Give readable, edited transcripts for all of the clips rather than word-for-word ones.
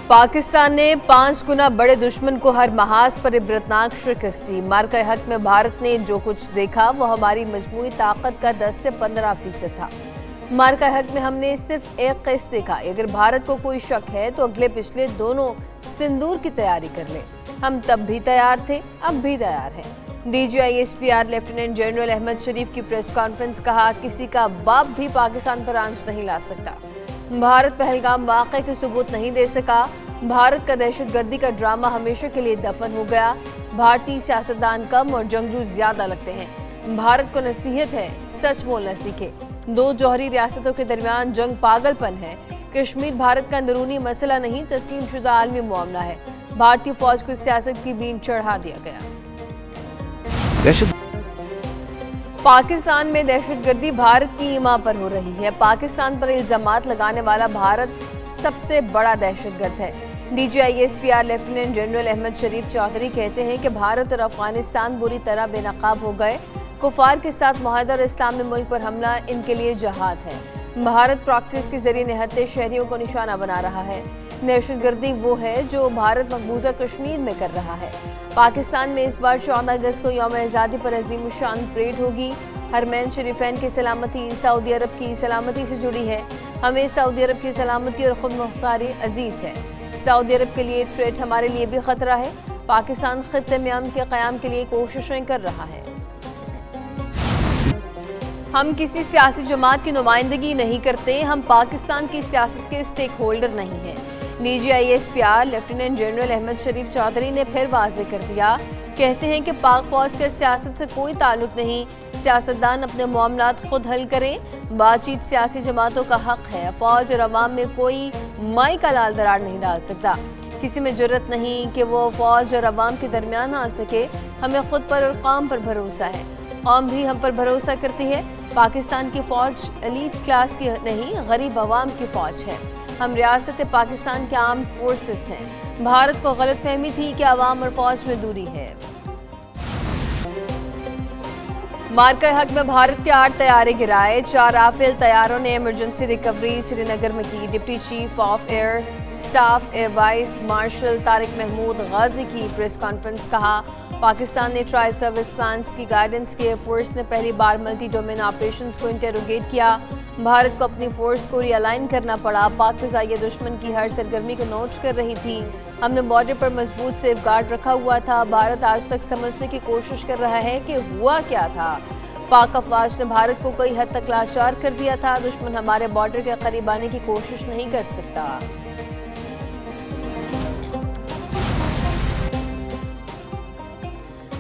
पाकिस्तान ने 5 गुना बड़े दुश्मन को हर महाज पर इबरतनाक शिकस्त दी। मार्का हक में भारत ने जो कुछ देखा वो हमारी मजमूई ताकत का 10 से 15% था। मार्का हक में हमने सिर्फ एक केस देखा। अगर भारत को कोई शक है तो अगले पिछले दोनों सिंदूर की तैयारी कर ले। हम तब भी तैयार थे, अब भी तैयार हैं। DGISPR लेफ्टिनेंट जनरल अहमद शरीफ की प्रेस कॉन्फ्रेंस। कहा, किसी का बाप भी पाकिस्तान पर आंच नहीं ला सकता। भारत पहलगाम वाक़े के सबूत नहीं दे सका। भारत का दहशतगर्दी का ड्रामा हमेशा के लिए दफन हो गया। भारतीय सियासतदान कम और जंगजू ज्यादा लगते हैं। भारत को नसीहत है, सच बोलना सीखे। 2 जौहरी रियासतों के दरमियान जंग पागलपन है। कश्मीर भारत का अंदरूनी मसला नहीं, तस्लीम शुदा आलमी मामला है। भारतीय फौज को सियासत की बीन चढ़ा दिया गया। पाकिस्तान में दहशतगर्दी भारत की ईमा पर हो रही है। पाकिस्तान पर इल्जामात लगाने वाला भारत सबसे बड़ा दहशतगर्द है। DGISPR लेफ्टिनेंट जनरल अहमद शरीफ चौधरी कहते हैं कि भारत और अफगानिस्तान बुरी तरह बेनकाब हो गए। कुफार के साथ मुआहदा और इस्लामी मुल्क पर हमला इनके लिए जहाद है। भारत प्रॉक्सीज के जरिए निहत्ते शहरियों को निशाना बना रहा है। दहशतगर्दी वो है जो भारत मकबूजा कश्मीर में कर रहा है। पाकिस्तान में इस बार 14 अगस्त को यौम आज़ादी पर अजीम शान परेड होगी। हरमैन शरीफैन की सलामती सऊदी अरब की सलामती से जुड़ी है। हमें सऊदी अरब की सलामती और खुद मुख्तारी अजीज है। सऊदी अरब के लिए थ्रेट हमारे लिए भी खतरा है। पाकिस्तान खित्ते में अमन के क़याम के लिए कोशिशें कर रहा है। हम किसी सियासी जमात की नुमाइंदगी नहीं करते। हम पाकिस्तान की सियासत के स्टेक होल्डर नहीं हैं। DGISPR लेफ्टिनेंट जनरल अहमद शरीफ चौधरी ने फिर वाज़ेह कर दिया। कहते हैं कि पाक फौज का सियासत से कोई ताल्लुक नहीं। सियासतदान अपने मामलात खुद हल करें। बातचीत सियासी जमातों का हक है। फौज और अवाम में कोई माई का लाल दरार नहीं डाल सकता। किसी में जुर्रत नहीं कि वो फौज और अवाम के दरमियान आ सके। हमें खुद पर और कौम पर भरोसा है। कौम भी हम पर भरोसा करती है। पाकिस्तान की फौज एलीट क्लास की नहीं, गरीब अवाम की फौज है। हम रियासत पाकिस्तान के आर्म्ड फोर्सेस हैं। भारत को गलत फहमी थी कि अवाम और फौज में दूरी है। मार्का हक में भारत के 8 तैयारे गिराए। 4 राफेल तैयारों ने इमरजेंसी रिकवरी श्रीनगर में की। Deputy chief of air staff air vice marshal Tariq Mahmood Ghazi की प्रेस कॉन्फ्रेंस। कहा, पाकिस्तान ने ट्राई सर्विस प्लान्स की गाइडेंस के फोर्स ने पहली बार मल्टी डोमेन ऑपरेशंस को इंटेरोगेट किया। भारत को अपनी फोर्स को रिअलाइन करना पड़ा। पाक फिजाइया दुश्मन की हर सरगर्मी को नोट कर रही थी। हमने बॉर्डर पर मजबूत सेफ गार्ड रखा हुआ था। भारत आज तक समझने की कोशिश कर रहा है कि हुआ क्या था। पाक अफवाज ने भारत को कई हद तक लाचार कर दिया था। दुश्मन हमारे बॉर्डर के करीब आने की कोशिश नहीं कर सकता।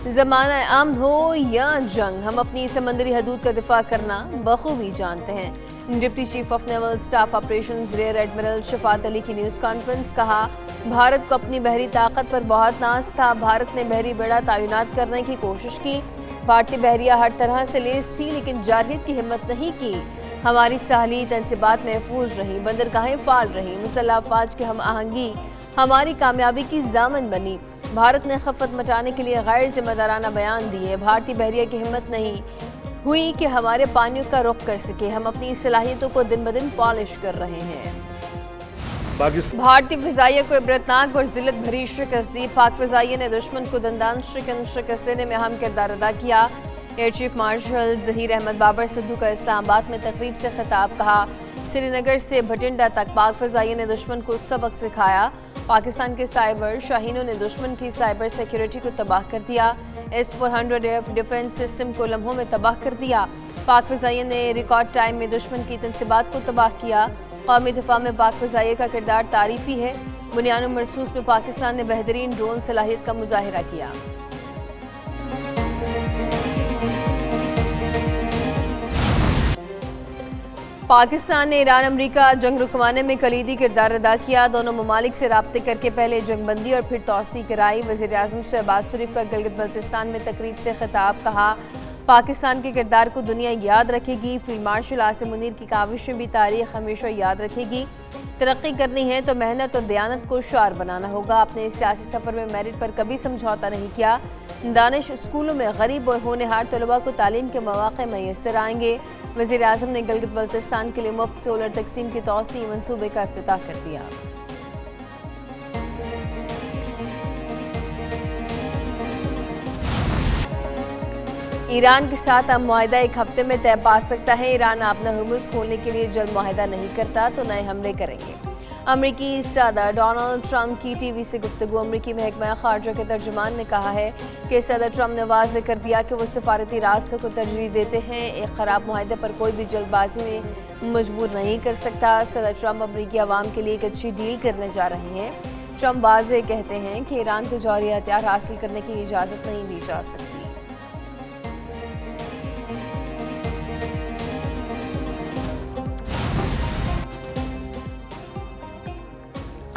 ज़माना अमन हो या जंग, हम अपनी समंदरी हदूद का दिफा करना बखूबी जानते हैं। Deputy chief of naval staff operations rear admiral Shafaat Ali की न्यूज़ कॉन्फ्रेंस। कहा, भारत को अपनी बहरी ताकत पर बहुत नाज था। भारत ने बहरी बेड़ा तैनात करने की कोशिश की। भारतीय बहरिया हर तरह से लेस थी लेकिन जारहियत की हिम्मत नहीं की। हमारी साहली तनसीबात महफूज रही, बंदरगाहें फाल रही। मुसल्लह अफवाज की हम आहंगी हमारी कामयाबी की जामन बनी। भारत ने खफत मचाने के लिए गैर जिम्मेदाराना बयान दिए। भारतीय बहरिया की हिम्मत नहीं हुई कि हमारे पानियों का रुख कर सके। हम अपनी सलाहियतों को दिन ब दिन पॉलिश कर रहे हैं। भारतीय फिजाइया को इबरतनाक और जिल्लत भरी शिकस्त दी। पाक फिजाइया ने दुश्मन को दंदान शिकस्त देने में अहम किरदार अदा किया। Air chief marshal Zaheer Ahmed Babar Sidhu का इस्लामाबाद में तकरीब से खिताब। कहा, श्रीनगर से भटिंडा तक पाक फिजाइया ने दुश्मन को सबक सिखाया। पाकिस्तान के साइबर शाहीनों ने दुश्मन की साइबर सिक्योरिटी को तबाह कर दिया। S-400 एयर डिफेंस सिस्टम को लम्हों में तबाह कर दिया। पाक फिजाइया ने रिकॉर्ड टाइम में दुश्मन की तनसीबात को तबाह किया। कौमी दिफा में पाक फिजाइया का किरदार तारीफी है। बुनियाद मरसूस में पाकिस्तान ने बेहतरीन ड्रोन सलाहियत का मुजाहिरा किया। पाकिस्तान ने ईरान अमरीका जंग रुकवाने में कलीदी किरदार अदा किया। दोनों ममालिक से राब्ते करके पहले जंगबंदी और फिर तौसी कराई। वज़ीर आज़म शहबाज शरीफ का गिलगित बल्तिस्तान में तकरीब से खिताब। कहा, पाकिस्तान के किरदार को दुनिया याद रखेगी। फील्ड मार्शल आसिम मुनीर की काविशें भी तारीख हमेशा याद रखेगी। तरक्की करनी है तो मेहनत और दयानत को शार बनाना होगा। अपने सियासी सफ़र में मेरिट पर कभी समझौता नहीं किया। दानिश स्कूलों में गरीब और होनहार तलबा को तालीम के मौक़े मैसर आएंगे। वज़ीर आज़म ने गिलगित बल्तिस्तान के लिए मुफ्त सोलर तकसीम की तौसी मंसूबे का इफ्तिताह कर दिया। ईरान के साथ अब मुआहिदा एक हफ्ते में तय पा सकता है। ईरान अपना हुर्मुज़ खोलने के लिए जल्द मुआहिदा नहीं करता तो नए हमले करेंगे। अमरीकी सदर डोनाल्ड ट्रंप की टीवी से गुफ्तगू। अमरीकी महकमा खारजा के तर्जुमान ने कहा है कि सदर ट्रंप ने वाज़ेह कर दिया कि वो सफारती रास्ते को तरजीह देते हैं, एक ख़राब मुआहिदे पर कोई भी जल्दबाजी में मजबूर नहीं कर सकता। सदर ट्रंप अमरीकी अवाम के लिए एक अच्छी डील करने जा रहे हैं। ट्रंप वाज़ेह कहते हैं कि ईरान को जौहरी हथियार हासिल करने की इजाज़त नहीं दी जा सकती।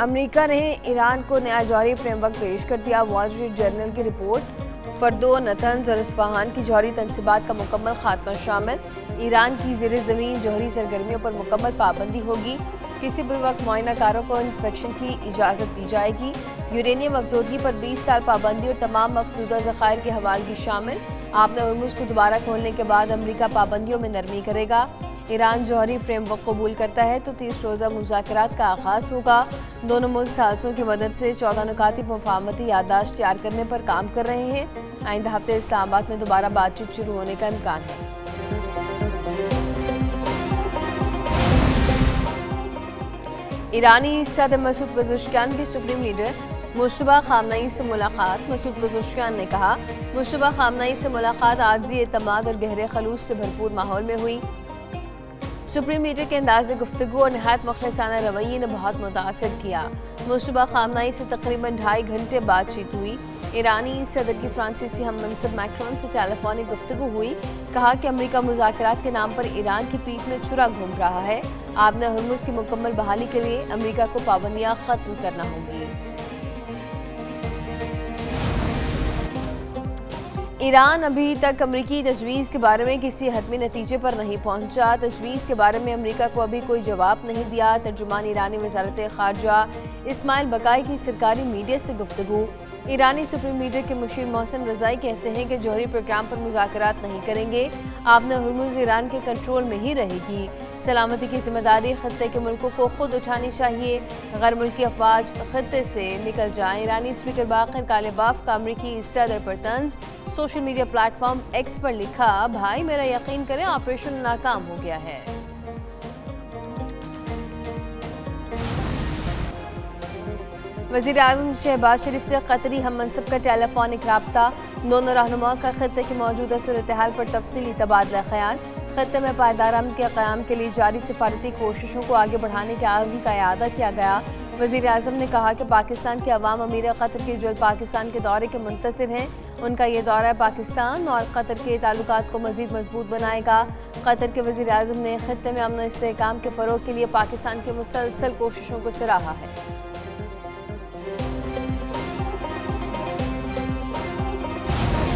अमेरिका ने ईरान को नया जौहरी फ्रेमवर्क पेश कर दिया। वॉल स्ट्रीट जर्नल की रिपोर्ट। फर्दो, नतंज और इस्फहान की जौहरी तनसीबात का मुकम्मल खात्मा शामिल। ईरान की ज़ेरे ज़मीन जौहरी सरगर्मियों पर मुकम्मल पाबंदी होगी। किसी भी वक्त मुआयनाकारों को इंस्पेक्शन की इजाज़त दी जाएगी। यूरेनियम अफजोदगी पर 20 साल पाबंदी और तमाम मफसूदा ज़खायर की हवालगी शामिल। आपने हुर्मुज़ को दोबारा खोलने के बाद अमरीका पाबंदियों में नरमी करेगा। ईरान जौहरी फ्रेमवर्क कबूल करता है तो 30 रोज़ा मुज़ाकरात का आगाज़ होगा। दोनों मुल्क साल्सों की मदद से 14 नुकाती मुफाहमती याददाश्त तैयार करने पर काम कर रहे हैं। आइंदा हफ्ते इस्लामाबाद में दोबारा बातचीत शुरू होने का इम्कान है। ईरानी सदर मसूद पेज़ेश्कियान की सुप्रीम लीडर मुश्तबा खामनेई से मुलाकात। मसूद पेज़ेश्कियान ने कहा, मुश्तबा खामनेई से मुलाकात आज़ी एतमाद और गहरे खलूस से भरपूर माहौल में हुई। सुप्रीम लीडर के अंदाज़े गुफ्तगू और नहायत मुखलिसाना रवैये ने बहुत मुतासर किया। मुश्तबा खामनेई से तकरीबन 2.5 घंटे बातचीत हुई। ईरानी सदर की फ्रांसीसी हम मनसब मैक्रोन से टेलीफोनिक गुफ्तगू हुई। कहा कि अमरीका मुज़ाकरात के नाम पर ईरान की पीठ में छुरा घूम रहा है। आपने हुर्मुज़ की मुकम्मल बहाली के लिए अमरीका को पाबंदियाँ ख़त्म करना होगी। ईरान अभी तक अमरीकी तजवीज़ के बारे में किसी हतमी नतीजे पर नहीं पहुंचा। तजवीज़ के बारे में अमरीका को अभी कोई जवाब नहीं दिया। तर्जुमान ईरानी वज़ारत ख़ारजा इस्माइल बकाई की सरकारी मीडिया से गुफ्तगू। ईरानी सुप्रीम लीडर के मुशीर मोहसिन रज़ाई कहते हैं कि जौहरी प्रोग्राम पर मुज़ाकरात नहीं करेंगे। आपने हुर्मुज़ ईरान के कंट्रोल में ही रहेगी। सलामती की जिम्मेदारी खत्ते के मुल्कों को खुद उठानी चाहिए। गैर मुल्की अफवाज खत्ते से निकल जाएं। ईरानी स्पीकर बाकर कालिबाफ का अमरीकी सदर पर तंज। सोशल मीडिया प्लेटफॉर्म एक्स पर लिखा, भाई मेरा यकीन करें ऑपरेशन नाकाम हो गया है। वज़ीर आज़म शहबाज शरीफ से कतरी हम मनसब का टेलीफोनिक राब्ता। दोनों रहनुमा का खत्ते की मौजूदा सूरत हाल पर तफसीली तबादला ख्याल। खत्ते में पायदार अमन के क़याम के लिए जारी सिफारती कोशिशों को आगे बढ़ाने के आज़म का इआदा किया गया। वज़ीर आज़म ने कहा कि पाकिस्तान के अवाम अमीर कतर के जल्द पाकिस्तान के दौरे के मुंतज़िर हैं। उनका ये दौरा पाकिस्तान और कतर के ताल्लुकात को मज़ीद मजबूत बनाएगा। कतर के वज़ीर आज़म ने खत्ते में अमन और इस्तेहकाम के फ़रोग़ के लिए पाकिस्तान की मुसलसल कोशिशों को सराहा है।